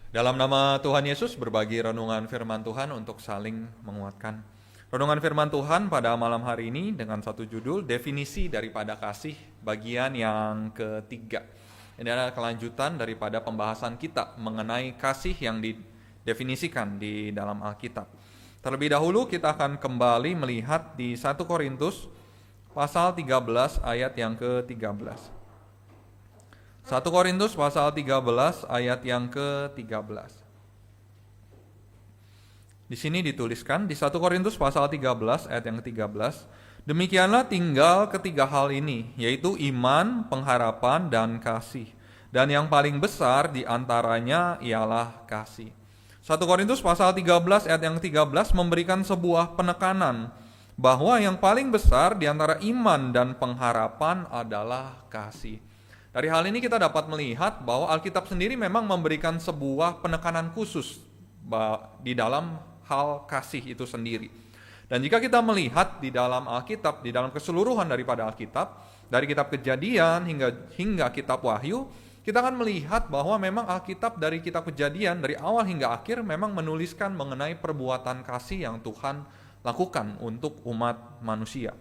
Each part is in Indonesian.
Dalam nama Tuhan Yesus berbagi renungan firman Tuhan untuk saling menguatkan. Renungan firman Tuhan pada malam hari ini dengan satu judul, definisi daripada kasih bagian yang ketiga. Ini adalah kelanjutan daripada pembahasan kita mengenai kasih yang didefinisikan di dalam Alkitab. Terlebih dahulu kita akan kembali melihat di 1 Korintus pasal 13 ayat yang ke-13. 1 Korintus pasal 13 ayat yang ke-13. Di sini dituliskan di 1 Korintus pasal 13 ayat yang ke-13, demikianlah tinggal ketiga hal ini, yaitu iman, pengharapan, dan kasih. Dan yang paling besar di antaranya ialah kasih. 1 Korintus pasal 13 ayat yang ke-13 memberikan sebuah penekanan bahwa yang paling besar di antara iman dan pengharapan adalah kasih. Dari hal ini kita dapat melihat bahwa Alkitab sendiri memang memberikan sebuah penekanan khusus di dalam hal kasih itu sendiri. Dan jika kita melihat di dalam Alkitab, di dalam keseluruhan daripada Alkitab, dari kitab Kejadian hingga kitab Wahyu, kita akan melihat bahwa memang Alkitab dari kitab Kejadian dari awal hingga akhir memang menuliskan mengenai perbuatan kasih yang Tuhan lakukan untuk umat manusia.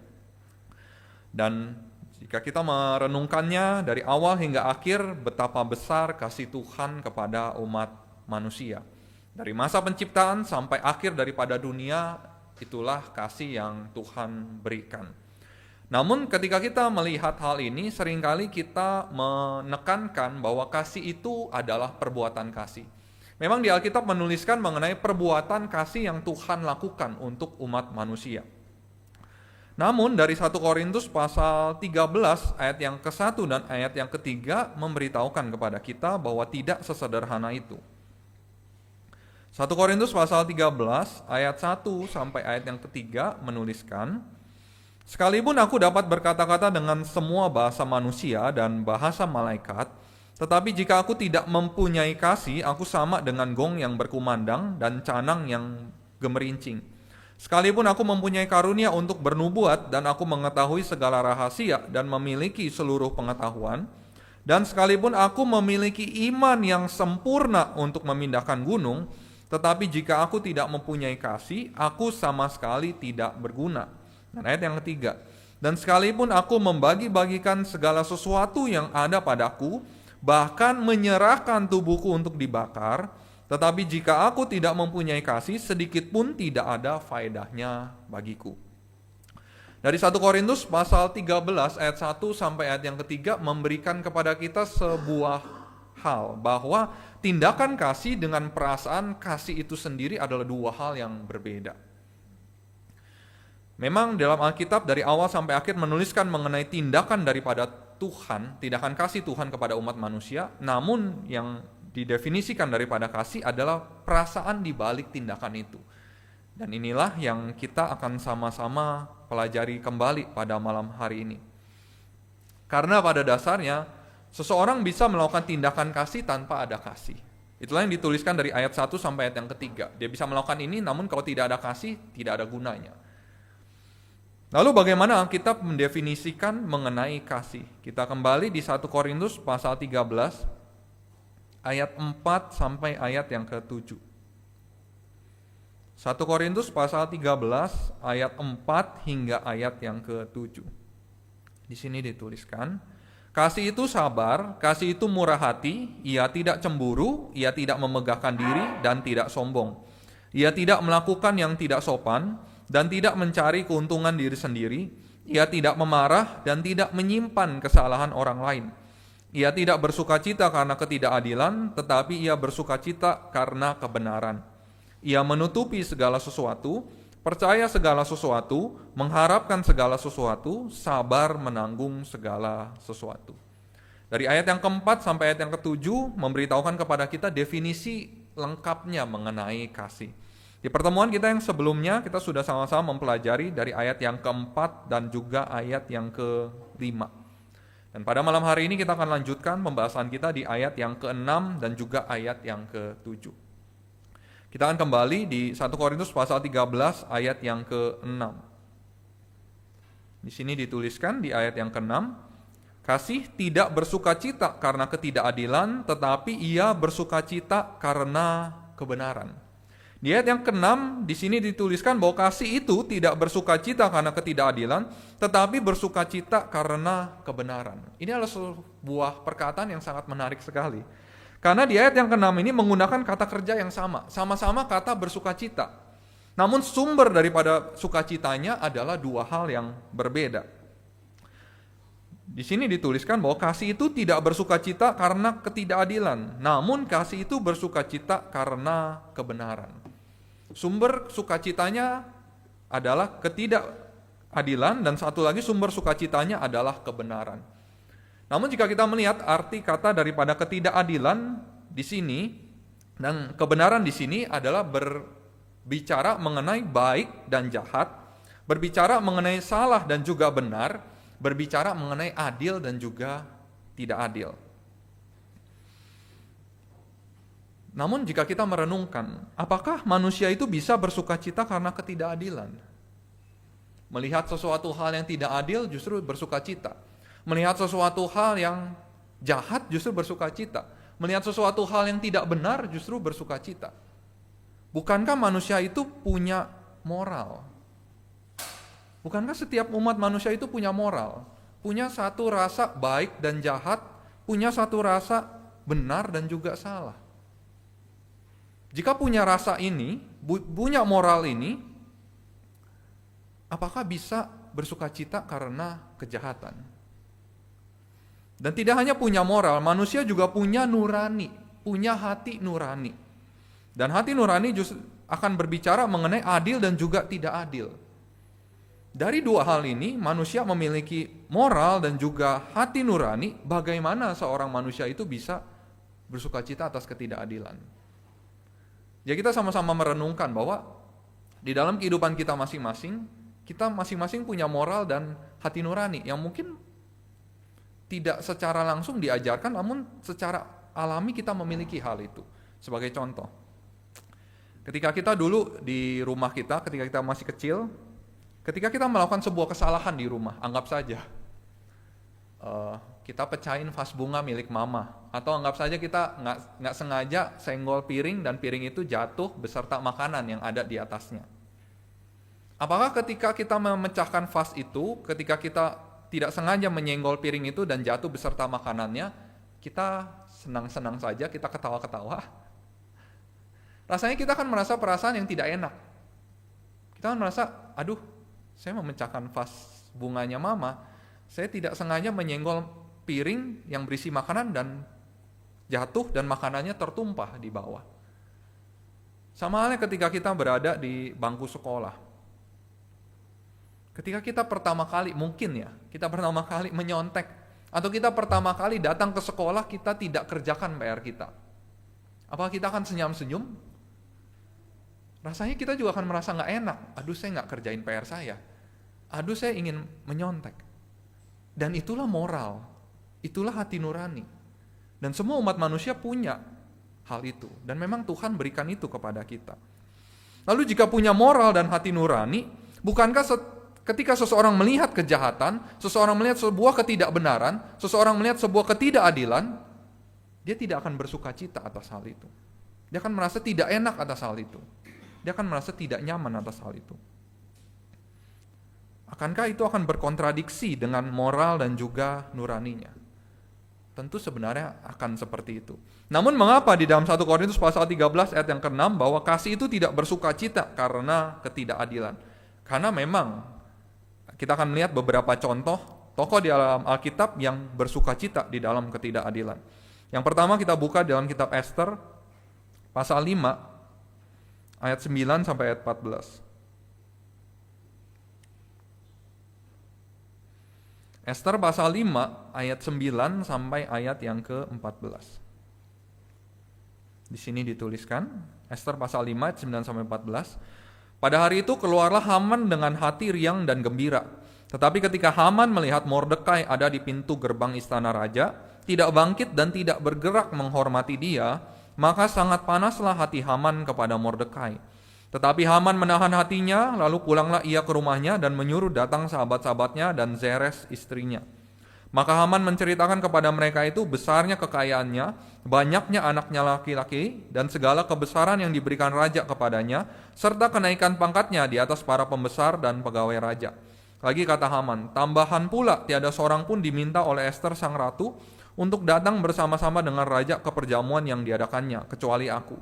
Dan jika kita merenungkannya dari awal hingga akhir, betapa besar kasih Tuhan kepada umat manusia. Dari masa penciptaan sampai akhir daripada dunia, itulah kasih yang Tuhan berikan. Namun ketika kita melihat hal ini, seringkali kita menekankan bahwa kasih itu adalah perbuatan kasih. Memang di Alkitab menuliskan mengenai perbuatan kasih yang Tuhan lakukan untuk umat manusia. Namun dari 1 Korintus pasal 13 ayat yang ke-1 dan ayat yang ke-3 memberitahukan kepada kita bahwa tidak sesederhana itu. 1 Korintus pasal 13 ayat 1 sampai ayat yang ke-3 menuliskan, sekalipun aku dapat berkata-kata dengan semua bahasa manusia dan bahasa malaikat, tetapi jika aku tidak mempunyai kasih, aku sama dengan gong yang berkumandang dan canang yang gemerincing. Sekalipun aku mempunyai karunia untuk bernubuat dan aku mengetahui segala rahasia dan memiliki seluruh pengetahuan, dan sekalipun aku memiliki iman yang sempurna untuk memindahkan gunung, tetapi jika aku tidak mempunyai kasih, aku sama sekali tidak berguna. Dan ayat yang ketiga, dan sekalipun aku membagi-bagikan segala sesuatu yang ada padaku, bahkan menyerahkan tubuhku untuk dibakar, tetapi jika aku tidak mempunyai kasih, sedikit pun tidak ada faedahnya bagiku. Dari 1 Korintus pasal 13 ayat 1 sampai ayat yang ketiga memberikan kepada kita sebuah hal, bahwa tindakan kasih dengan perasaan kasih itu sendiri adalah dua hal yang berbeda. Memang dalam Alkitab dari awal sampai akhir menuliskan mengenai tindakan daripada Tuhan, tindakan kasih Tuhan kepada umat manusia, namun yang didefinisikan daripada kasih adalah perasaan di balik tindakan itu. Dan inilah yang kita akan sama-sama pelajari kembali pada malam hari ini. Karena pada dasarnya, seseorang bisa melakukan tindakan kasih tanpa ada kasih. Itulah yang dituliskan dari ayat 1 sampai ayat yang ketiga. Dia bisa melakukan ini, namun kalau tidak ada kasih, tidak ada gunanya. Lalu bagaimana Alkitab mendefinisikan mengenai kasih? Kita kembali di 1 Korintus pasal 13, ayat 4 sampai ayat yang ke-7. 1 Korintus pasal 13 ayat 4 hingga ayat yang ke-7. Di sini dituliskan, kasih itu sabar, kasih itu murah hati, ia tidak cemburu, ia tidak memegahkan diri dan tidak sombong. Ia tidak melakukan yang tidak sopan dan tidak mencari keuntungan diri sendiri, ia tidak memarah dan tidak menyimpan kesalahan orang lain. Ia tidak bersukacita karena ketidakadilan, tetapi ia bersukacita karena kebenaran. Ia menutupi segala sesuatu, percaya segala sesuatu, mengharapkan segala sesuatu, sabar menanggung segala sesuatu. Dari ayat yang keempat sampai ayat yang ketujuh memberitahukan kepada kita definisi lengkapnya mengenai kasih. Di pertemuan kita yang sebelumnya kita sudah sama-sama mempelajari dari ayat yang keempat dan juga ayat yang kelima. Dan pada malam hari ini kita akan lanjutkan pembahasan kita di ayat yang ke-6 dan juga ayat yang ke-7. Kita akan kembali di 1 Korintus pasal 13 ayat yang ke-6. Di sini dituliskan di ayat yang ke-6, Kasih tidak bersukacita karena ketidakadilan, tetapi ia bersukacita karena kebenaran. Di ayat yang ke-6 di sini dituliskan bahwa kasih itu tidak bersukacita karena ketidakadilan, tetapi bersukacita karena kebenaran. Ini adalah sebuah perkataan yang sangat menarik sekali. Karena di ayat yang ke-6 ini menggunakan kata kerja yang sama-sama kata bersukacita. Namun sumber daripada sukacitanya adalah dua hal yang berbeda. Di sini dituliskan bahwa kasih itu tidak bersukacita karena ketidakadilan, namun kasih itu bersukacita karena kebenaran. Sumber sukacitanya adalah ketidakadilan, dan satu lagi sumber sukacitanya adalah kebenaran. Namun jika kita melihat arti kata daripada ketidakadilan di sini dan kebenaran di sini adalah berbicara mengenai baik dan jahat, berbicara mengenai salah dan juga benar, berbicara mengenai adil dan juga tidak adil. Namun jika kita merenungkan, apakah manusia itu bisa bersukacita karena ketidakadilan? Melihat sesuatu hal yang tidak adil justru bersukacita. Melihat sesuatu hal yang jahat justru bersukacita. Melihat sesuatu hal yang tidak benar justru bersukacita. Bukankah manusia itu punya moral? Bukankah setiap umat manusia itu punya moral? Punya satu rasa baik dan jahat, punya satu rasa benar dan juga salah. Jika punya rasa ini, punya moral ini, apakah bisa bersukacita karena kejahatan? Dan tidak hanya punya moral, manusia juga punya nurani, punya hati nurani. Dan hati nurani justru akan berbicara mengenai adil dan juga tidak adil. Dari dua hal ini, manusia memiliki moral dan juga hati nurani. Bagaimana seorang manusia itu bisa bersukacita atas ketidakadilan? Ya, kita sama-sama merenungkan bahwa di dalam kehidupan kita masing-masing punya moral dan hati nurani yang mungkin tidak secara langsung diajarkan, namun secara alami kita memiliki hal itu. Sebagai contoh, ketika kita dulu di rumah kita, ketika kita masih kecil, ketika kita melakukan sebuah kesalahan di rumah, anggap saja kita pecahin vas bunga milik mama, atau anggap saja kita nggak sengaja senggol piring dan piring itu jatuh beserta makanan yang ada di atasnya. Apakah ketika kita memecahkan vas itu, ketika kita tidak sengaja menyenggol piring itu dan jatuh beserta makanannya, kita senang-senang saja, kita ketawa-ketawa? Rasanya kita akan merasa perasaan yang tidak enak. Kita akan merasa, aduh, saya memecahkan vas bunganya mama, saya tidak sengaja menyenggol piring yang berisi makanan dan jatuh dan makanannya tertumpah di bawah. Sama halnya ketika kita berada di bangku sekolah. Ketika kita pertama kali, mungkin ya, kita pertama kali menyontek, atau kita pertama kali datang ke sekolah, kita tidak kerjakan PR kita. Apakah kita akan senyum-senyum? Rasanya kita juga akan merasa nggak enak. Aduh, saya nggak kerjain PR saya. Aduh, saya ingin menyontek. Dan itulah moral, itulah hati nurani. Dan semua umat manusia punya hal itu. Dan memang Tuhan berikan itu kepada kita. Lalu jika punya moral dan hati nurani, bukankah ketika seseorang melihat kejahatan, seseorang melihat sebuah ketidakbenaran, seseorang melihat sebuah ketidakadilan, dia tidak akan bersukacita atas hal itu. Dia akan merasa tidak enak atas hal itu. Dia akan merasa tidak nyaman atas hal itu. Akankah itu akan berkontradiksi dengan moral dan juga nuraninya? Tentu sebenarnya akan seperti itu. Namun mengapa di dalam 1 Korintus pasal 13 ayat yang ke-6 bahwa kasih itu tidak bersukacita karena ketidakadilan? Karena memang kita akan melihat beberapa contoh tokoh di dalam Alkitab yang bersukacita di dalam ketidakadilan. Yang pertama kita buka dalam kitab Ester pasal 5 ayat 9 sampai ayat 14. Ester pasal 5 ayat 9 sampai ayat yang ke-14. Di sini dituliskan, Ester pasal 5 ayat 9 sampai 14. Pada hari itu keluarlah Haman dengan hati riang dan gembira. Tetapi ketika Haman melihat Mordekai ada di pintu gerbang istana raja, tidak bangkit dan tidak bergerak menghormati dia, maka sangat panaslah hati Haman kepada Mordekai. Tetapi Haman menahan hatinya, lalu pulanglah ia ke rumahnya dan menyuruh datang sahabat-sahabatnya dan Zeres istrinya. Maka Haman menceritakan kepada mereka itu besarnya kekayaannya, banyaknya anaknya laki-laki, dan segala kebesaran yang diberikan raja kepadanya, serta kenaikan pangkatnya di atas para pembesar dan pegawai raja. Lagi kata Haman, tambahan pula tiada seorang pun diminta oleh Ester sang ratu untuk datang bersama-sama dengan raja ke perjamuan yang diadakannya, kecuali aku.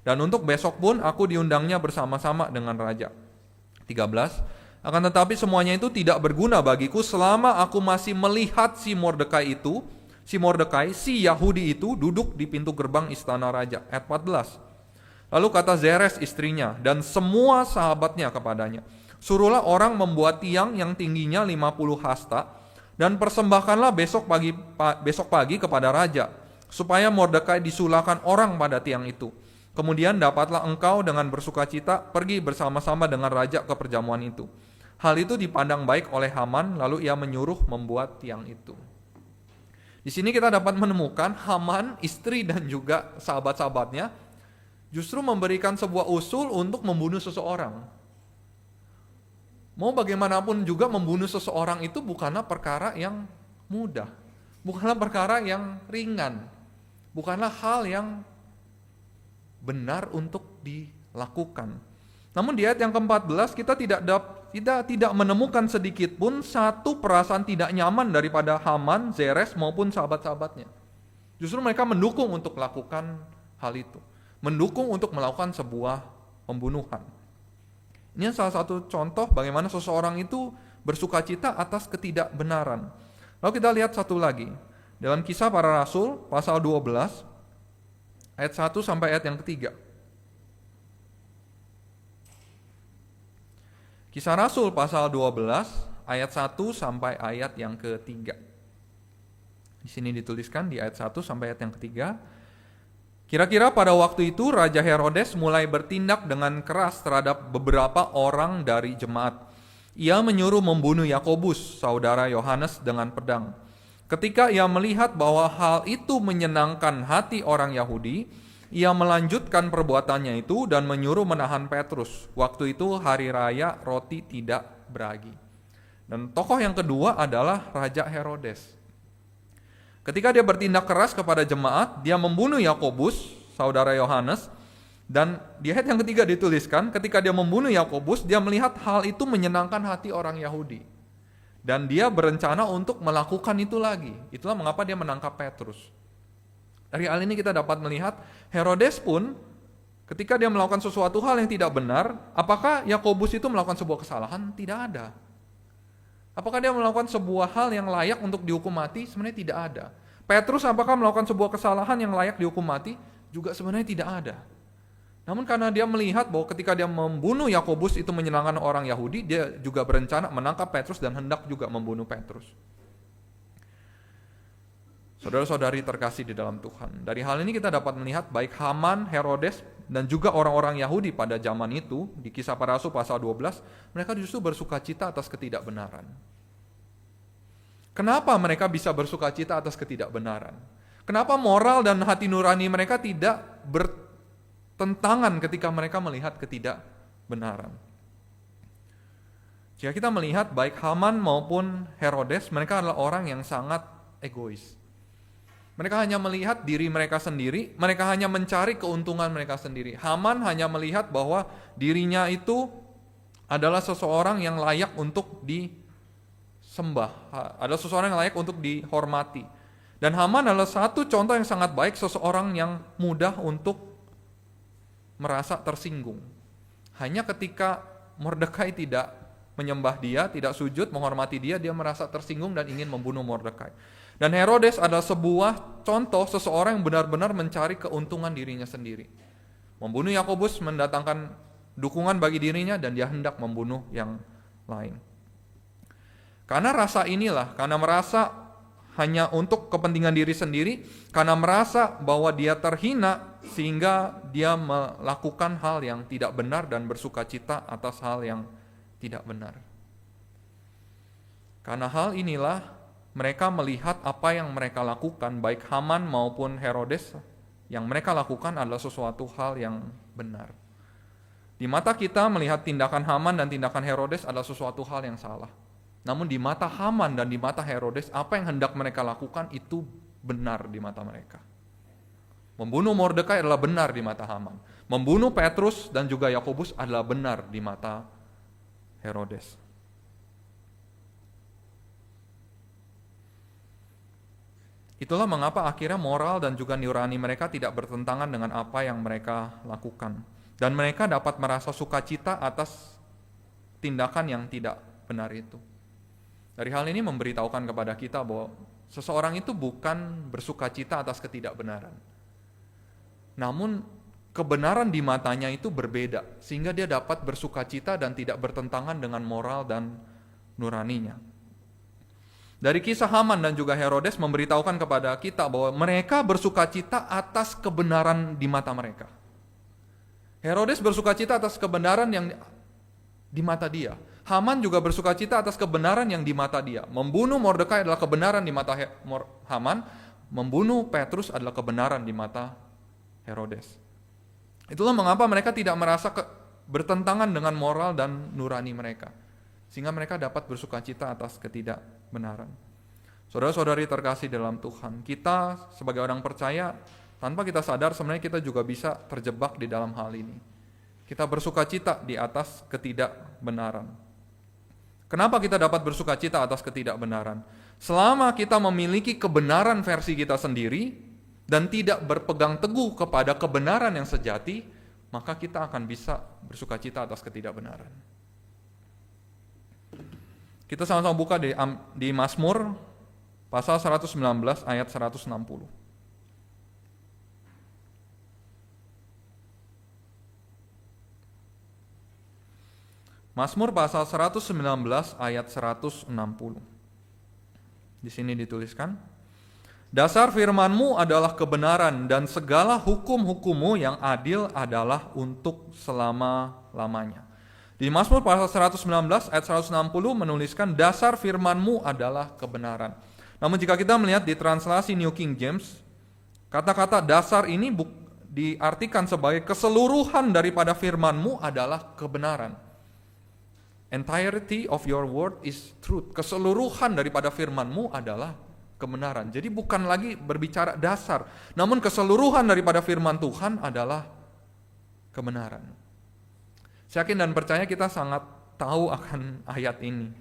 Dan untuk besok pun aku diundangnya bersama-sama dengan raja. 13. Akan tetapi semuanya itu tidak berguna bagiku selama aku masih melihat si Mordekai, si Yahudi itu duduk di pintu gerbang istana raja. Ayat 14. Lalu kata Zeres istrinya dan semua sahabatnya kepadanya, suruhlah orang membuat tiang yang tingginya 50 hasta dan persembahkanlah besok pagi kepada raja, supaya Mordekai disulahkan orang pada tiang itu. Kemudian dapatlah engkau dengan bersukacita pergi bersama-sama dengan raja ke perjamuan itu. Hal itu dipandang baik oleh Haman, lalu ia menyuruh membuat tiang itu. Di sini kita dapat menemukan Haman, istri dan juga sahabat-sahabatnya justru memberikan sebuah usul untuk membunuh seseorang. Mau bagaimanapun juga membunuh seseorang itu bukanlah perkara yang mudah, bukanlah perkara yang ringan, bukanlah hal yang benar untuk dilakukan. Namun di ayat yang ke-14 kita tidak menemukan sedikit pun satu perasaan tidak nyaman daripada Haman, Zeres maupun sahabat-sahabatnya. Justru mereka mendukung untuk melakukan hal itu, mendukung untuk melakukan sebuah pembunuhan. Ini salah satu contoh bagaimana seseorang itu bersukacita atas ketidakbenaran. Lalu kita lihat satu lagi. Dalam Kisah Para Rasul pasal 12 ayat 1 sampai ayat yang ketiga. Kisah Rasul pasal 12 ayat 1 sampai ayat yang ketiga. Di sini dituliskan di ayat 1 sampai ayat yang ketiga. Kira-kira pada waktu itu Raja Herodes mulai bertindak dengan keras terhadap beberapa orang dari jemaat. Ia menyuruh membunuh Yakobus, saudara Yohanes, dengan pedang. Ketika ia melihat bahwa hal itu menyenangkan hati orang Yahudi, ia melanjutkan perbuatannya itu dan menyuruh menahan Petrus. Waktu itu hari raya roti tidak beragi. Dan tokoh yang kedua adalah Raja Herodes. Ketika dia bertindak keras kepada jemaat, dia membunuh Yakobus, saudara Yohanes, dan di ayat yang ketiga dituliskan, ketika dia membunuh Yakobus, dia melihat hal itu menyenangkan hati orang Yahudi. Dan dia berencana untuk melakukan itu lagi. Itulah mengapa dia menangkap Petrus. Dari hal ini kita dapat melihat Herodes pun ketika dia melakukan sesuatu hal yang tidak benar, apakah Yakobus itu melakukan sebuah kesalahan? Tidak ada. Apakah dia melakukan sebuah hal yang layak untuk dihukum mati? Sebenarnya tidak ada. Petrus apakah melakukan sebuah kesalahan yang layak dihukum mati? Juga sebenarnya tidak ada. Namun karena dia melihat bahwa ketika dia membunuh Yakobus itu menyenangkan orang Yahudi, dia juga berencana menangkap Petrus dan hendak juga membunuh Petrus. Saudara-saudari terkasih di dalam Tuhan, dari hal ini kita dapat melihat baik Haman, Herodes, dan juga orang-orang Yahudi pada zaman itu, di Kisah Para Rasul pasal 12, mereka justru bersukacita atas ketidakbenaran. Kenapa mereka bisa bersukacita atas ketidakbenaran? Kenapa moral dan hati nurani mereka tidak bertentangan ketika mereka melihat ketidakbenaran? Jika kita melihat baik Haman maupun Herodes, mereka adalah orang yang sangat egois. Mereka hanya melihat diri mereka sendiri, mereka hanya mencari keuntungan mereka sendiri. Haman hanya melihat bahwa dirinya itu adalah seseorang yang layak untuk disembah, adalah seseorang yang layak untuk dihormati. Dan Haman adalah satu contoh yang sangat baik, seseorang yang mudah untuk merasa tersinggung. Hanya ketika Mordekai tidak menyembah dia, tidak sujud, menghormati dia, dia merasa tersinggung dan ingin membunuh Mordekai. Dan Herodes adalah sebuah contoh seseorang yang benar-benar mencari keuntungan dirinya sendiri. Membunuh Yakobus mendatangkan dukungan bagi dirinya dan dia hendak membunuh yang lain. Karena rasa inilah, karena merasa hanya untuk kepentingan diri sendiri, karena merasa bahwa dia terhina sehingga dia melakukan hal yang tidak benar dan bersukacita atas hal yang tidak benar. Karena hal inilah mereka melihat apa yang mereka lakukan, baik Haman maupun Herodes, yang mereka lakukan adalah sesuatu hal yang benar. Di mata kita melihat tindakan Haman dan tindakan Herodes adalah sesuatu hal yang salah. Namun di mata Haman dan di mata Herodes, apa yang hendak mereka lakukan itu benar di mata mereka. Membunuh Mordekai adalah benar di mata Haman. Membunuh Petrus dan juga Yakobus adalah benar di mata Herodes. Itulah mengapa akhirnya moral dan juga nurani mereka tidak bertentangan dengan apa yang mereka lakukan. Dan mereka dapat merasa sukacita atas tindakan yang tidak benar itu. Dari hal ini memberitahukan kepada kita bahwa seseorang itu bukan bersukacita atas ketidakbenaran. Namun kebenaran di matanya itu berbeda, sehingga dia dapat bersukacita dan tidak bertentangan dengan moral dan nuraninya. Dari kisah Haman dan juga Herodes memberitahukan kepada kita bahwa mereka bersukacita atas kebenaran di mata mereka. Herodes bersukacita atas kebenaran yang di mata dia. Haman juga bersukacita atas kebenaran yang di mata dia. Membunuh Mordekai adalah kebenaran di mata Haman, membunuh Petrus adalah kebenaran di mata Herodes. Itulah mengapa mereka tidak merasa bertentangan dengan moral dan nurani mereka, sehingga mereka dapat bersukacita atas ketidakbenaran. Saudara-saudari terkasih dalam Tuhan, kita sebagai orang percaya, tanpa kita sadar sebenarnya kita juga bisa terjebak di dalam hal ini. Kita bersukacita di atas ketidakbenaran. Kenapa kita dapat bersukacita atas ketidakbenaran? Selama kita memiliki kebenaran versi kita sendiri dan tidak berpegang teguh kepada kebenaran yang sejati, maka kita akan bisa bersukacita atas ketidakbenaran. Kita sama-sama buka di Mazmur pasal 119 ayat 160. Mazmur pasal 119 ayat 160. Di sini dituliskan, dasar firman-Mu adalah kebenaran dan segala hukum-hukum-Mu yang adil adalah untuk selama-lamanya. Di Mazmur pasal 119 ayat 160 menuliskan dasar firman-Mu adalah kebenaran. Namun jika kita melihat di translasi New King James, kata-kata dasar ini diartikan sebagai keseluruhan daripada firman-Mu adalah kebenaran. Entirety of your word is truth. Keseluruhan daripada firman-Mu adalah kebenaran. Jadi bukan lagi berbicara dasar, namun keseluruhan daripada firman Tuhan adalah kebenaran. Saya yakin dan percaya kita sangat tahu akan ayat ini.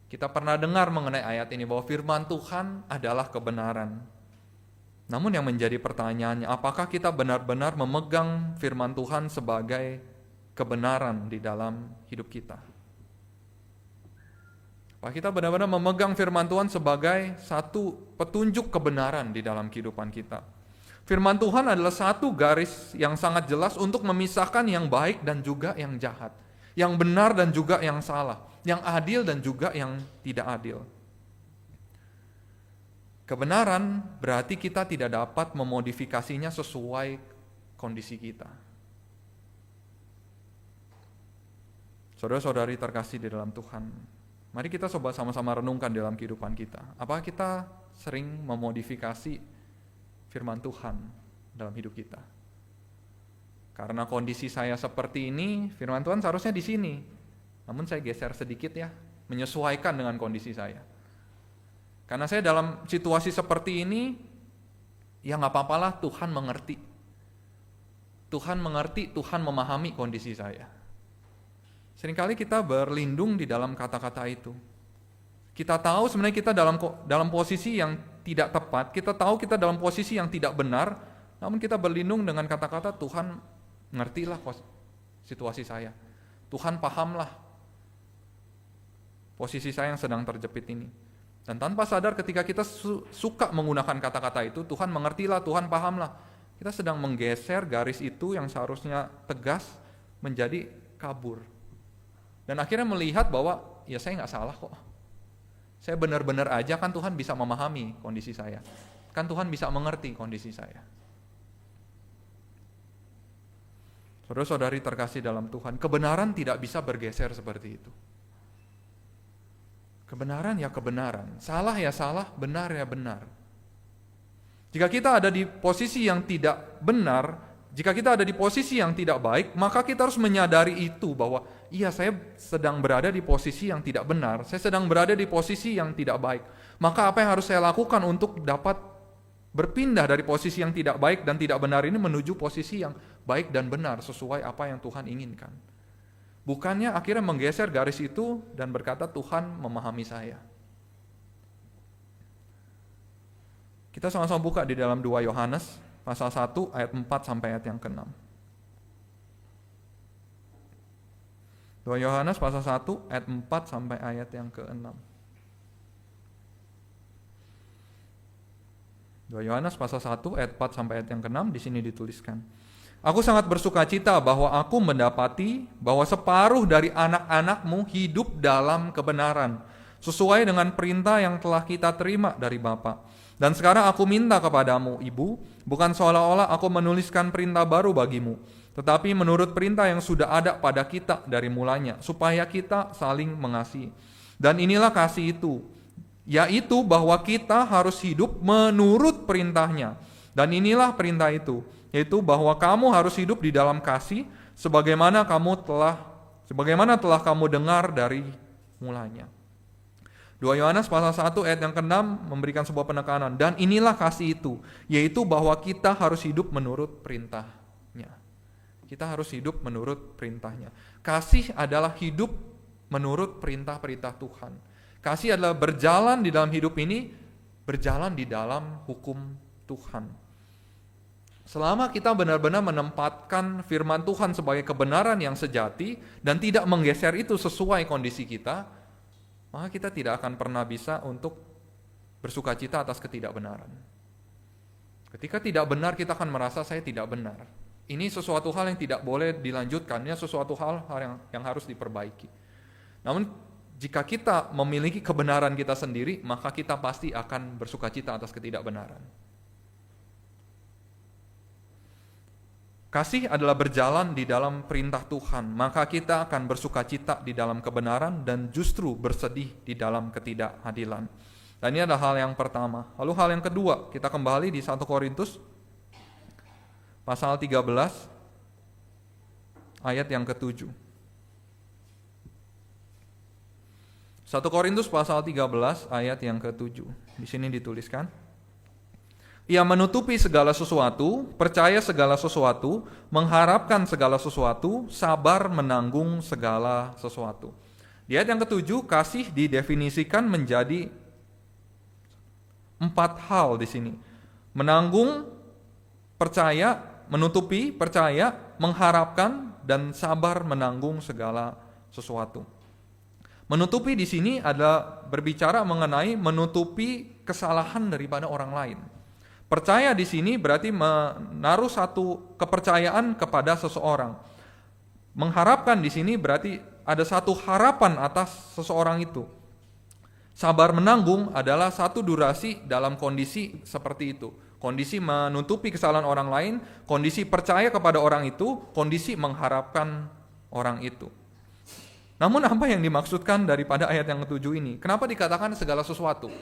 Kita pernah dengar mengenai ayat ini bahwa firman Tuhan adalah kebenaran. Namun yang menjadi pertanyaannya, apakah kita benar-benar memegang firman Tuhan sebagai kebenaran di dalam hidup kita? Apakah kita benar-benar memegang firman Tuhan sebagai satu petunjuk kebenaran di dalam kehidupan kita? Firman Tuhan adalah satu garis yang sangat jelas untuk memisahkan yang baik dan juga yang jahat, yang benar dan juga yang salah, yang adil dan juga yang tidak adil. Kebenaran berarti kita tidak dapat memodifikasinya sesuai kondisi kita. Saudara-saudari terkasih di dalam Tuhan, mari kita coba sama-sama renungkan dalam kehidupan kita. Apakah kita sering memodifikasi firman Tuhan dalam hidup kita? Karena kondisi saya seperti ini, firman Tuhan seharusnya di sini. Namun saya geser sedikit ya, menyesuaikan dengan kondisi saya. Karena saya dalam situasi seperti ini, ya nggak apa-apalah, Tuhan mengerti. Tuhan mengerti, Tuhan memahami kondisi saya. Seringkali kita berlindung di dalam kata-kata itu. Kita tahu sebenarnya kita dalam posisi yang tidak tepat, kita tahu kita dalam posisi yang tidak benar, namun kita berlindung dengan kata-kata Tuhan ngertilah situasi saya. Tuhan pahamlah posisi saya yang sedang terjepit ini. Dan tanpa sadar ketika kita suka menggunakan kata-kata itu, Tuhan mengertilah, Tuhan pahamlah. Kita sedang menggeser garis itu yang seharusnya tegas menjadi kabur. Dan akhirnya melihat bahwa ya saya nggak salah kok. Saya benar-benar aja, kan Tuhan bisa memahami kondisi saya. Kan Tuhan bisa mengerti kondisi saya. Saudara-saudari terkasih dalam Tuhan, kebenaran tidak bisa bergeser seperti itu. Kebenaran ya kebenaran, salah ya salah, benar ya benar. Jika kita ada di posisi yang tidak benar, jika kita ada di posisi yang tidak baik, maka kita harus menyadari itu bahwa iya, saya sedang berada di posisi yang tidak benar, saya sedang berada di posisi yang tidak baik. Maka apa yang harus saya lakukan untuk dapat berpindah dari posisi yang tidak baik dan tidak benar ini menuju posisi yang baik dan benar sesuai apa yang Tuhan inginkan. Bukannya akhirnya menggeser garis itu dan berkata Tuhan memahami saya. Kita sama-sama buka di dalam 2 Yohanes pasal 1 ayat 4 sampai ayat yang ke-6. 2 Yohanes pasal 1 ayat 4 sampai ayat yang ke-6. 2 Yohanes pasal 1 ayat 4 sampai ayat yang ke-6 di sini dituliskan. Aku sangat bersukacita bahwa aku mendapati bahwa separuh dari anak-anakmu hidup dalam kebenaran, sesuai dengan perintah yang telah kita terima dari Bapa. Dan sekarang aku minta kepadamu, Ibu, bukan seolah-olah aku menuliskan perintah baru bagimu, tetapi menurut perintah yang sudah ada pada kita dari mulanya, supaya kita saling mengasihi. Dan inilah kasih itu, yaitu bahwa kita harus hidup menurut perintahnya. Dan inilah perintah itu, yaitu bahwa kamu harus hidup di dalam kasih, sebagaimana telah kamu dengar dari mulanya. 2 Yohanes pasal 1 ayat yang ke-6 memberikan sebuah penekanan. Dan inilah kasih itu, yaitu bahwa kita harus hidup menurut perintahnya. Kita harus hidup menurut perintahnya. Kasih adalah hidup menurut perintah-perintah Tuhan. Kasih adalah berjalan di dalam hidup ini, berjalan di dalam hukum Tuhan. Selama kita benar-benar menempatkan firman Tuhan sebagai kebenaran yang sejati dan tidak menggeser itu sesuai kondisi kita, maka kita tidak akan pernah bisa untuk bersukacita atas ketidakbenaran. Ketika tidak benar, kita akan merasa saya tidak benar. Ini sesuatu hal yang tidak boleh dilanjutkan, ini sesuatu hal yang harus diperbaiki. Namun jika kita memiliki kebenaran kita sendiri, maka kita pasti akan bersukacita atas ketidakbenaran. Kasih adalah berjalan di dalam perintah Tuhan, maka kita akan bersukacita di dalam kebenaran dan justru bersedih di dalam ketidakadilan. Dan ini adalah hal yang pertama. Lalu hal yang kedua, kita kembali di 1 Korintus pasal 13 ayat yang ke-7. 1 Korintus pasal 13 ayat yang ke-7. Di sini dituliskan, ia menutupi segala sesuatu, percaya segala sesuatu, mengharapkan segala sesuatu, sabar menanggung segala sesuatu. Di ayat yang ke-7, kasih didefinisikan menjadi 4 hal di sini. Menanggung, percaya, menutupi, percaya, mengharapkan, dan sabar menanggung segala sesuatu. Menutupi di sini adalah berbicara mengenai menutupi kesalahan daripada orang lain. Percaya di sini berarti menaruh satu kepercayaan kepada seseorang. Mengharapkan di sini berarti ada satu harapan atas seseorang itu. Sabar menanggung adalah satu durasi dalam kondisi seperti itu. Kondisi menutupi kesalahan orang lain, kondisi percaya kepada orang itu, kondisi mengharapkan orang itu. Namun apa yang dimaksudkan daripada ayat yang ke-7 ini? Kenapa dikatakan segala sesuatu?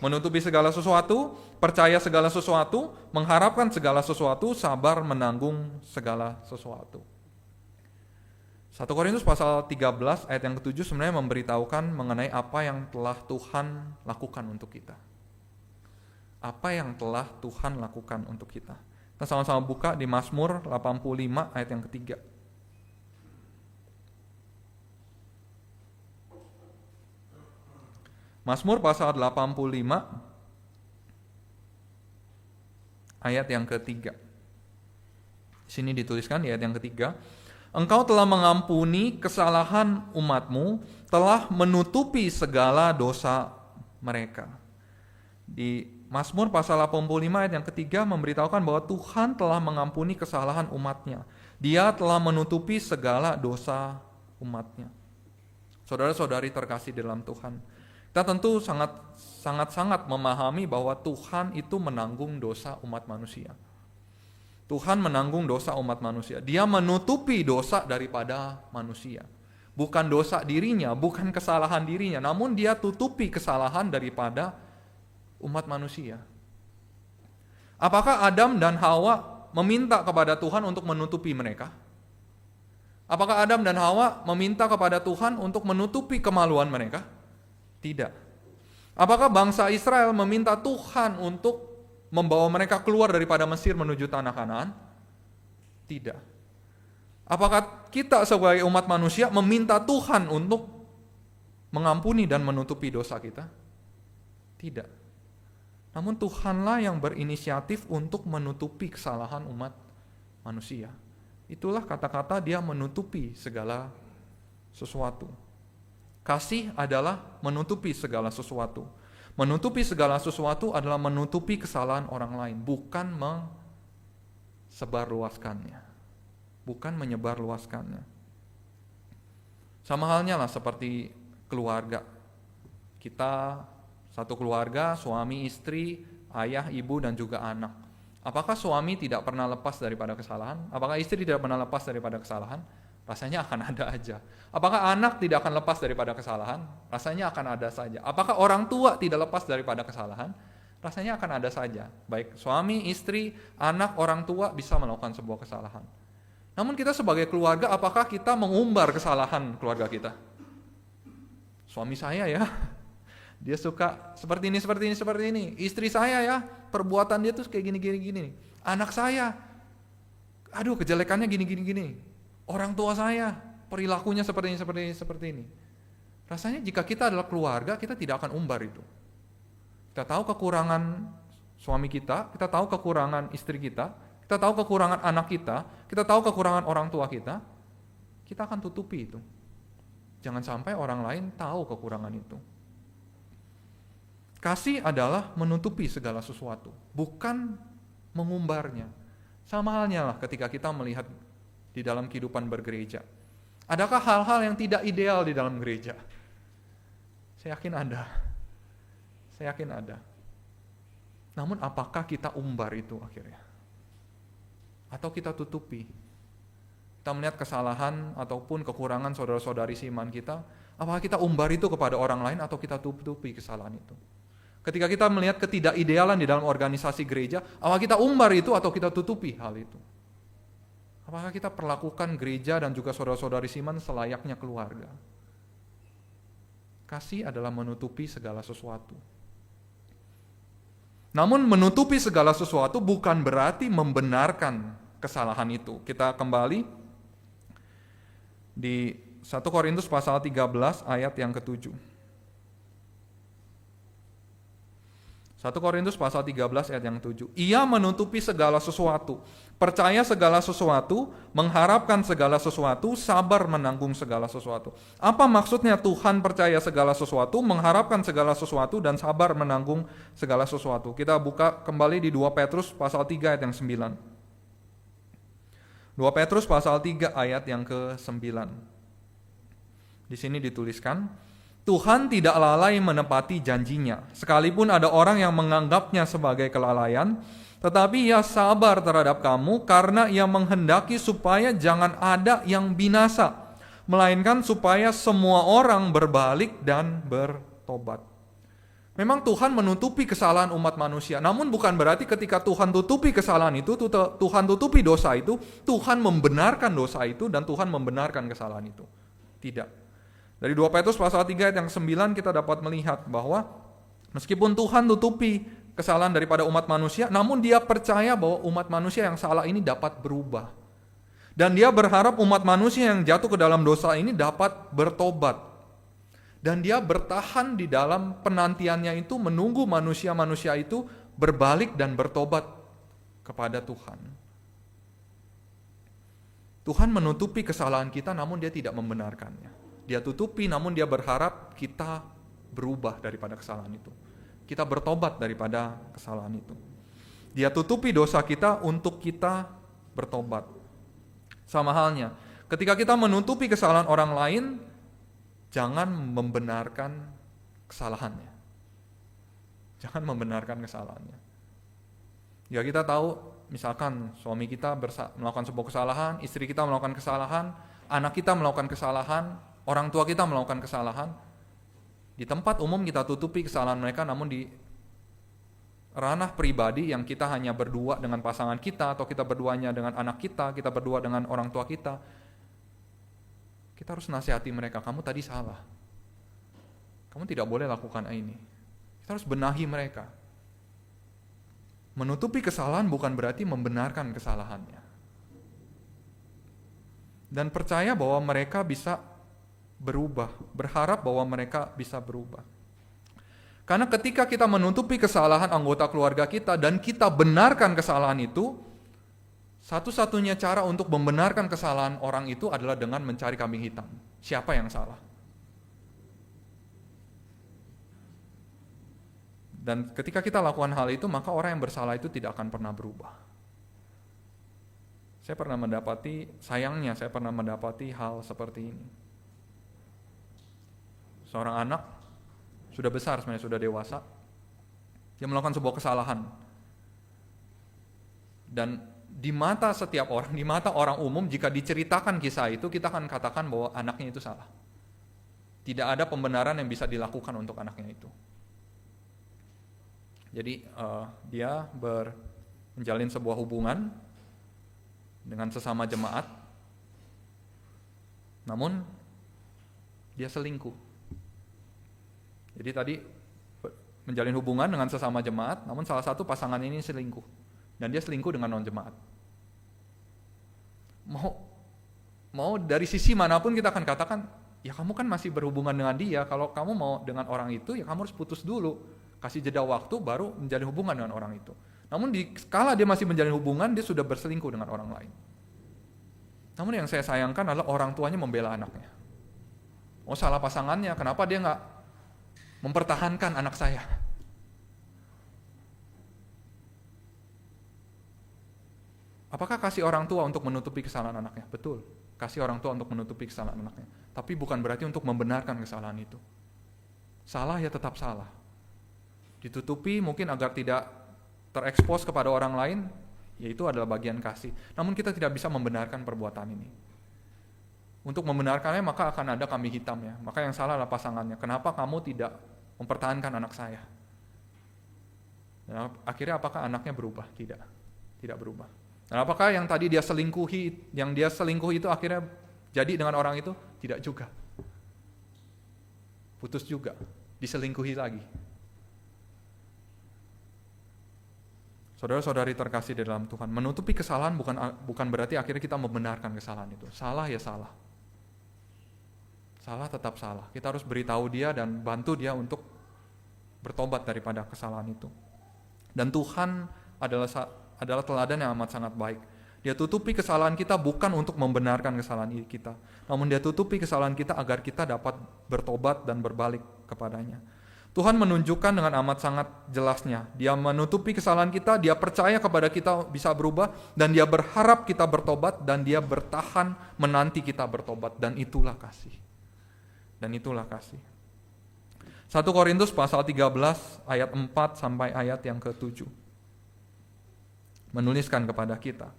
Menutupi segala sesuatu, percaya segala sesuatu, mengharapkan segala sesuatu, sabar menanggung segala sesuatu. 1 Korintus pasal 13 ayat yang ke-7 sebenarnya memberitahukan mengenai apa yang telah Tuhan lakukan untuk kita. Apa yang telah Tuhan lakukan untuk kita. Kita sama-sama buka di Mazmur 85 ayat yang ketiga. Mazmur pasal 85 ayat yang ketiga. Di sini dituliskan di ayat yang ketiga, Engkau telah mengampuni kesalahan umatmu, telah menutupi segala dosa mereka. Di Mazmur pasal 85 ayat yang ketiga memberitahukan bahwa Tuhan telah mengampuni kesalahan umatnya. Dia telah menutupi segala dosa umatnya. Saudara-saudari terkasih dalam Tuhan, kita tentu sangat memahami bahwa Tuhan itu menanggung dosa umat manusia. Tuhan menanggung dosa umat manusia. Dia menutupi dosa daripada manusia. Bukan dosa dirinya, bukan kesalahan dirinya, namun dia tutupi kesalahan daripada umat manusia. Apakah Adam dan Hawa meminta kepada Tuhan untuk menutupi mereka? Apakah Adam dan Hawa meminta kepada Tuhan untuk menutupi kemaluan mereka? Tidak. Apakah bangsa Israel meminta Tuhan untuk membawa mereka keluar daripada Mesir menuju tanah Kanaan? Tidak. Apakah kita sebagai umat manusia meminta Tuhan untuk mengampuni dan menutupi dosa kita? Tidak. Namun Tuhanlah yang berinisiatif untuk menutupi kesalahan umat manusia. Itulah kata-kata dia menutupi segala sesuatu. Kasih adalah menutupi segala sesuatu. Menutupi segala sesuatu adalah menutupi kesalahan orang lain, bukan menyebarluaskannya. Bukan menyebarluaskannya. Sama halnya lah seperti keluarga. Kita satu keluarga, suami, istri, ayah, ibu, dan juga anak. Apakah suami tidak pernah lepas daripada kesalahan? Apakah istri tidak pernah lepas daripada kesalahan? Rasanya akan ada aja. Apakah anak tidak akan lepas daripada kesalahan? Rasanya akan ada saja. Apakah orang tua tidak lepas daripada kesalahan? Rasanya akan ada saja. Baik suami, istri, anak, orang tua bisa melakukan sebuah kesalahan. Namun kita sebagai keluarga, apakah kita mengumbar kesalahan keluarga kita? Suami saya ya, dia suka seperti ini. Istri saya ya, perbuatan dia tuh kayak gini. Anak saya, aduh kejelekannya gini. Orang tua saya, perilakunya seperti ini. Rasanya jika kita adalah keluarga, kita tidak akan umbar itu. Kita tahu kekurangan suami kita tahu kekurangan istri kita tahu kekurangan anak kita tahu kekurangan orang tua kita akan tutupi itu. Jangan sampai orang lain tahu kekurangan itu. Kasih adalah menutupi segala sesuatu, bukan mengumbarnya. Sama halnya lah ketika kita melihat di dalam kehidupan bergereja. Adakah hal-hal yang tidak ideal di dalam gereja? Saya yakin ada. Namun apakah kita umbar itu akhirnya? Atau kita tutupi? Kita melihat kesalahan ataupun kekurangan saudara-saudari seiman kita, apakah kita umbar itu kepada orang lain atau kita tutupi kesalahan itu? Ketika kita melihat ketidakidealan di dalam organisasi gereja, apakah kita umbar itu atau kita tutupi hal itu? Apakah kita perlakukan gereja dan juga saudara-saudari seiman selayaknya keluarga? Kasih adalah menutupi segala sesuatu. Namun menutupi segala sesuatu bukan berarti membenarkan kesalahan itu. Kita kembali di 1 Korintus pasal 13 ayat yang ke-7. 1 Korintus pasal 13 ayat yang 7. Ia menutupi segala sesuatu, percaya segala sesuatu, mengharapkan segala sesuatu, sabar menanggung segala sesuatu. Apa maksudnya Tuhan percaya segala sesuatu, mengharapkan segala sesuatu, dan sabar menanggung segala sesuatu? Kita buka kembali di 2 Petrus pasal 3 ayat yang 9. 2 Petrus pasal 3 ayat yang ke-9. Di sini dituliskan, Tuhan tidak lalai menepati janjinya, sekalipun ada orang yang menganggapnya sebagai kelalaian, tetapi ia sabar terhadap kamu karena ia menghendaki supaya jangan ada yang binasa, melainkan supaya semua orang berbalik dan bertobat. Memang Tuhan menutupi kesalahan umat manusia, namun bukan berarti ketika Tuhan tutupi kesalahan itu, Tuhan tutupi dosa itu, Tuhan membenarkan dosa itu dan Tuhan membenarkan kesalahan itu. Tidak. Dari 2 Petrus pasal 3 ayat yang 9 kita dapat melihat bahwa meskipun Tuhan tutupi kesalahan daripada umat manusia, namun dia percaya bahwa umat manusia yang salah ini dapat berubah. Dan dia berharap umat manusia yang jatuh ke dalam dosa ini dapat bertobat. Dan dia bertahan di dalam penantiannya itu menunggu manusia-manusia itu berbalik dan bertobat kepada Tuhan. Tuhan menutupi kesalahan kita namun dia tidak membenarkannya. Dia tutupi namun dia berharap kita berubah daripada kesalahan itu. Kita bertobat daripada kesalahan itu. Dia tutupi dosa kita untuk kita bertobat. Sama halnya, ketika kita menutupi kesalahan orang lain, jangan membenarkan kesalahannya. Jangan membenarkan kesalahannya. Ya kita tahu, misalkan suami kita melakukan sebuah kesalahan, istri kita melakukan kesalahan, anak kita melakukan kesalahan, orang tua kita melakukan kesalahan, di tempat umum kita tutupi kesalahan mereka, namun ranah pribadi yang kita hanya berdua dengan pasangan kita, atau kita berduanya dengan anak kita berdua dengan orang tua kita harus nasihati mereka, kamu tadi salah. Kamu tidak boleh lakukan ini. Kita harus benahi mereka. Menutupi kesalahan bukan berarti membenarkan kesalahannya. Dan percaya bahwa mereka bisa berubah, berharap bahwa mereka bisa berubah. Karena ketika kita menutupi kesalahan anggota keluarga kita dan kita benarkan kesalahan itu, satu-satunya cara untuk membenarkan kesalahan orang itu adalah dengan mencari kambing hitam. Siapa yang salah? Dan ketika kita lakukan hal itu, maka orang yang bersalah itu tidak akan pernah berubah. Sayangnya saya pernah mendapati hal seperti ini. Seorang anak sudah besar, sebenarnya sudah dewasa, dia melakukan sebuah kesalahan. Dan di mata setiap orang, di mata orang umum, jika diceritakan kisah itu, kita akan katakan bahwa anaknya itu salah. Tidak ada pembenaran yang bisa dilakukan untuk anaknya itu. Jadi dia menjalin sebuah hubungan dengan sesama jemaat, namun dia selingkuh. Jadi tadi menjalin hubungan dengan sesama jemaat, namun salah satu pasangan ini selingkuh, dan dia selingkuh dengan non-jemaat. Mau dari sisi manapun kita akan katakan, ya kamu kan masih berhubungan dengan dia, kalau kamu mau dengan orang itu, ya kamu harus putus dulu. Kasih jeda waktu baru menjalin hubungan dengan orang itu. Namun kala dia masih menjalin hubungan, dia sudah berselingkuh dengan orang lain. Namun yang saya sayangkan adalah orang tuanya membela anaknya. Oh, salah pasangannya, kenapa dia nggak mempertahankan anak saya? Apakah kasih orang tua untuk menutupi kesalahan anaknya? Betul, kasih orang tua untuk menutupi kesalahan anaknya. Tapi bukan berarti untuk membenarkan kesalahan itu. Salah ya tetap salah. Ditutupi mungkin agar tidak terekspos kepada orang lain, yaitu adalah bagian kasih. Namun kita tidak bisa membenarkan perbuatan ini. Untuk membenarkannya maka akan ada kambing hitamnya. Maka yang salah adalah pasangannya. Kenapa kamu tidak mempertahankan anak saya? Dan akhirnya apakah anaknya berubah? Tidak berubah. Dan apakah yang tadi dia selingkuhi itu akhirnya jadi dengan orang itu? Tidak juga. Putus juga, diselingkuhi lagi. Saudara-saudari terkasih di dalam Tuhan, menutupi kesalahan bukan berarti akhirnya kita membenarkan kesalahan itu. Salah ya salah. Salah tetap salah. Kita harus beritahu dia dan bantu dia untuk bertobat daripada kesalahan itu. Dan Tuhan adalah teladan yang amat sangat baik. Dia tutupi kesalahan kita bukan untuk membenarkan kesalahan kita, namun dia tutupi kesalahan kita agar kita dapat bertobat dan berbalik kepadanya. Tuhan menunjukkan dengan amat sangat jelasnya. Dia menutupi kesalahan kita, dia percaya kepada kita bisa berubah, dan dia berharap kita bertobat, dan dia bertahan menanti kita bertobat, dan itulah kasih. 1 Korintus pasal 13 ayat 4 sampai ayat yang ke-7 menuliskan kepada kita.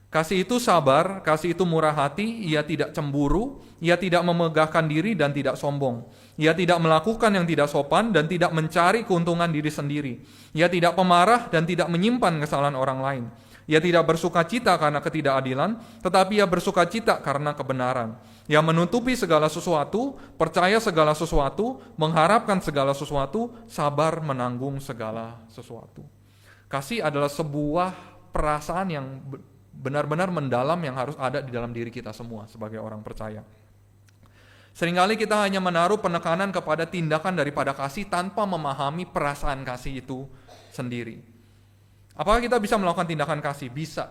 Kasih itu sabar, kasih itu murah hati, ia tidak cemburu, ia tidak memegahkan diri dan tidak sombong. Ia tidak melakukan yang tidak sopan dan tidak mencari keuntungan diri sendiri. Ia tidak pemarah dan tidak menyimpan kesalahan orang lain. Ia tidak bersukacita karena ketidakadilan, tetapi ia bersukacita karena kebenaran. Ia menutupi segala sesuatu, percaya segala sesuatu, mengharapkan segala sesuatu, sabar menanggung segala sesuatu. Kasih adalah sebuah perasaan yang benar-benar mendalam yang harus ada di dalam diri kita semua sebagai orang percaya. Seringkali kita hanya menaruh penekanan kepada tindakan daripada kasih tanpa memahami perasaan kasih itu sendiri. Apakah kita bisa melakukan tindakan kasih? Bisa.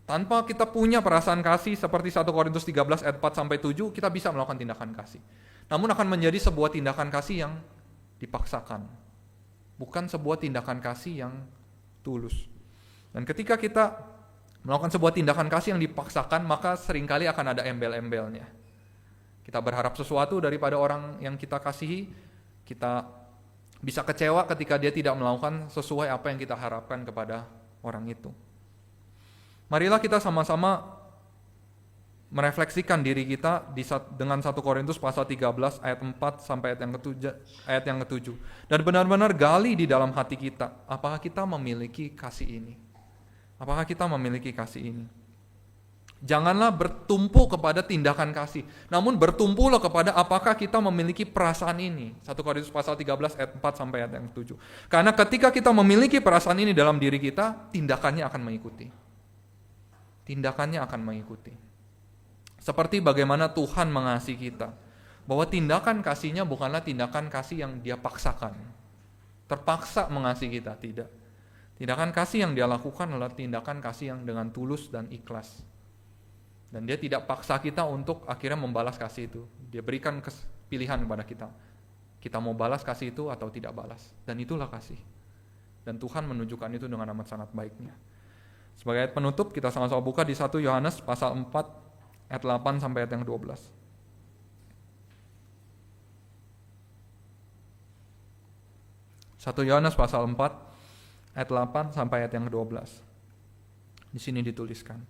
Tanpa kita punya perasaan kasih seperti 1 Korintus 13 ayat 4 sampai 7, kita bisa melakukan tindakan kasih. Namun akan menjadi sebuah tindakan kasih yang dipaksakan. Bukan sebuah tindakan kasih yang tulus. Dan ketika kita melakukan sebuah tindakan kasih yang dipaksakan, maka seringkali akan ada embel-embelnya. Kita berharap sesuatu daripada orang yang kita kasihi, kita bisa kecewa ketika dia tidak melakukan sesuai apa yang kita harapkan kepada orang itu. Marilah kita sama-sama merefleksikan diri kita dengan 1 Korintus pasal 13 ayat 4 sampai ayat yang ke-7. Dan benar-benar gali di dalam hati kita, apakah kita memiliki kasih ini? Apakah kita memiliki kasih ini? Janganlah bertumpu kepada tindakan kasih, namun bertumpulah kepada apakah kita memiliki perasaan ini. 1 Korintus pasal 13 ayat 4 sampai ayat yang ke-7. Karena ketika kita memiliki perasaan ini dalam diri kita, tindakannya akan mengikuti. Tindakannya akan mengikuti. Seperti bagaimana Tuhan mengasihi kita, bahwa tindakan kasih-Nya bukanlah tindakan kasih yang Dia paksakan, terpaksa mengasihi kita, tidak. Tindakan kasih yang Dia lakukan adalah tindakan kasih yang dengan tulus dan ikhlas. Dan Dia tidak paksa kita untuk akhirnya membalas kasih itu. Dia berikan pilihan kepada kita. Kita mau balas kasih itu atau tidak balas. Dan itulah kasih. Dan Tuhan menunjukkan itu dengan amat sangat baiknya. Sebagai ayat penutup, kita sama-sama buka di 1 Yohanes pasal 4 ayat 8 sampai ayat yang 12. 1 Yohanes pasal 4 ayat 8 sampai ayat yang ke-12. Di sini dituliskan,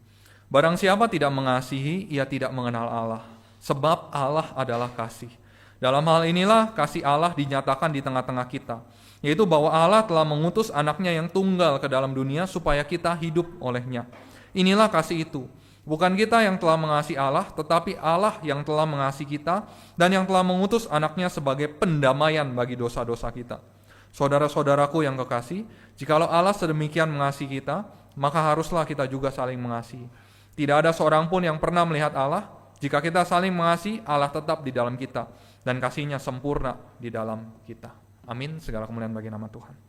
barang siapa tidak mengasihi, ia tidak mengenal Allah, sebab Allah adalah kasih. Dalam hal inilah kasih Allah dinyatakan di tengah-tengah kita, yaitu bahwa Allah telah mengutus anaknya yang tunggal ke dalam dunia supaya kita hidup olehnya. Inilah kasih itu. Bukan kita yang telah mengasihi Allah, tetapi Allah yang telah mengasihi kita dan yang telah mengutus anaknya sebagai pendamaian bagi dosa-dosa kita. Saudara-saudaraku yang kekasih, jikalau Allah sedemikian mengasihi kita, maka haruslah kita juga saling mengasihi. Tidak ada seorang pun yang pernah melihat Allah. Jika kita saling mengasihi, Allah tetap di dalam kita dan kasih-Nya sempurna di dalam kita. Amin. Segala kemuliaan bagi nama Tuhan.